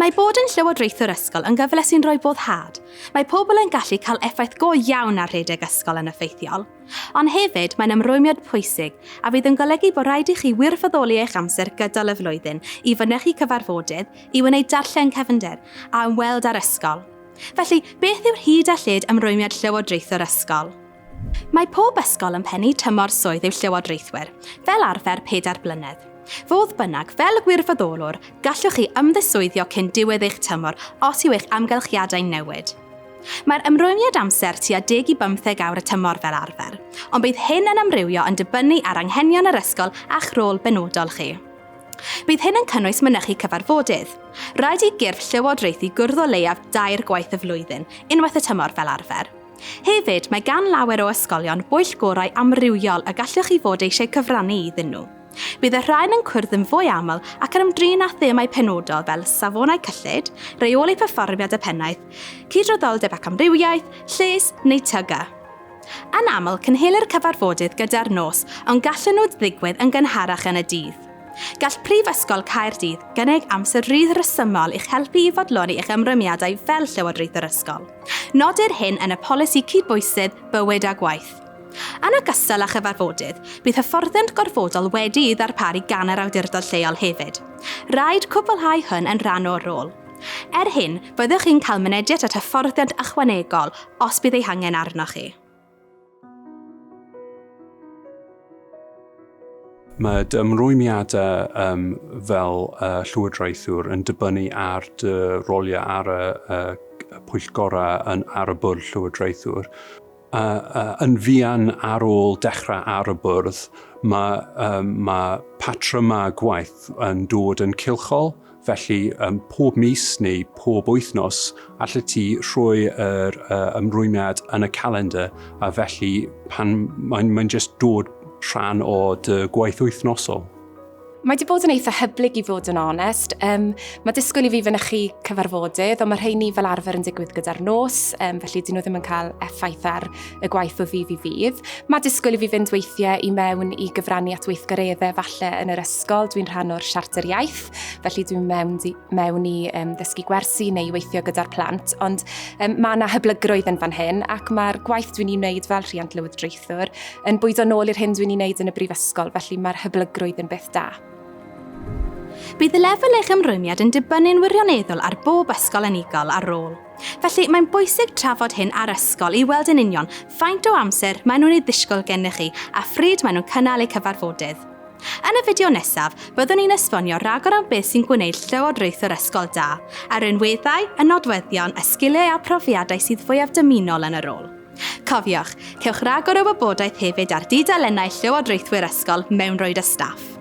Mae bod yn llywodraethwr ysgol yn gyfle sy'n rhoi boddhad. Mae pobl yn gallu cael effaith go iawn ar rhedeg ysgol yn effeithiol. Ond hefyd, mae'n ymrwymiad pwysig a fydd yn golygu bod rhaid i chi wirfoddoli eich amser gydol y flwyddyn i fynychu cyfarfodydd, i wneud darllen cefndir a ymweld â'r ysgol. Felly, beth yw'r hyd a lled ymrwymiad llywodraethwr ysgol? Mae pob ysgol yn pennu tymor swydd yw llywodraethwyr, fel arfer 4 blynedd. Fodd bynnag, fel gwirfoddolwr, gallwch chi ymddiswyddio cyn diwedd eich tymor os yw eich amgylchiadau'n newid. Mae'r ymrwymiad amser tua 10 i 15 awr y tymor fel arfer, ond bydd hyn yn amrywio yn dibynnu ar anghenion yr ysgol a'ch rôl benodol chi. Bydd hyn yn cynnwys mynychu cyfarfodydd. Rhaid i gyrff llywodraethu gwrdd o leiaf 2 gwaith y flwyddyn, unwaith y tymor fel arfer. Hefyd, mae gan lawer o ysgolion bwyll gorau amrywiol a gallwch chi fod eisiau cyfrannu iddyn nhw. Bydd y rhain yn cwrdd yn fwy aml ac yn ymdrin â themau penodol fel safonau cyllid, rheoli perfformiad y pennaeth, cydraddoldeb ac amrywiaeth, lles neu tyga. Yn aml, cynhelir cyfarfodydd gyda'r nos, ond gallen nhw ddigwydd yn gynharach yn y dydd. Gall Brifysgol Caerdydd gynnig amser rydd resymol i'ch helpu i fodloni eich ymrwymiadau fel llywodraethwr ysgol. Nodir hyn yn y polisi cydbwysydd bywyd a gwaith. Yn ogystal â chyfarfodydd, bydd hyfforddiant gorfodol wedi ei ddarparu gan yr awdurdod lleol hefyd. Rhaid cwblhau hyn yn rhan o'r rôl. Hyn, byddwch chi'n cael mynediad at hyfforddiant ychwanegol os bydd ei hangen arnoch chi. Mae ymrwymiadau fel llywodraethwr yn dibynnu ar dy roliau ar y pwyllgorau ar y bwrdd llywodraethwr. Yn fuan ar ôl dechrau ar y bwrdd, mae patrymau gwaith yn dod yn cylchol. Felly, pob mis neu pob wythnos, allet ti rhoi yr ymrwymiad yn y calendar, a felly mae'n just dod rhan o dy gwaith wythnosol. Mae wedi bod yn eitha hyblyg i fod yn onest. Mae disgwyl i fi fynychu cyfarfodydd, ond mae rheini fel arfer yn digwydd gyda'r nos, felly dyn nhw ddim yn cael effaith ar y gwaith o ddydd i ddydd. Mae disgwyl i fi fynd weithiau i mewn i gyfrannu at weithgareddau falle yn yr ysgol. Dwi'n rhan o'r siarter iaith, felly dwi'n mewn i ddysgu gwersi neu weithio gyda'r plant, ond mae yna hyblygrwydd yn fan hyn, ac mae'r gwaith dwi'n ei wneud fel rhiant llywodraethwr yn bwydo nôl i'r hyn dwi'n ei wneud yn y Brifysgol, felly mae'r hyblygrwydd yn beth da. Bydd y lefel eich ymrwymiad yn dibynnu'n wirioneddol ar bob ysgol unigol ar ôl. Felly, mae'n bwysig trafod hyn ar ysgol i weld yn union faint o amser maen nhw'n ei ddisgwyl gennych chi a phryd maen nhw'n cynnal eu cyfarfodydd. Yn y fideo nesaf, byddwn ni'n esbonio rhagor am beth sy'n gwneud llywodraethwr ysgol da, a'r ynweddau, y nodweddion, y sgiliau a profiadau sydd fwyaf dymunol yn y rôl. Cofiwch, cewch rhagor o wybodaeth hefyd ar dudalennau llywodraethwyr ysgol mewn rhoid y staff.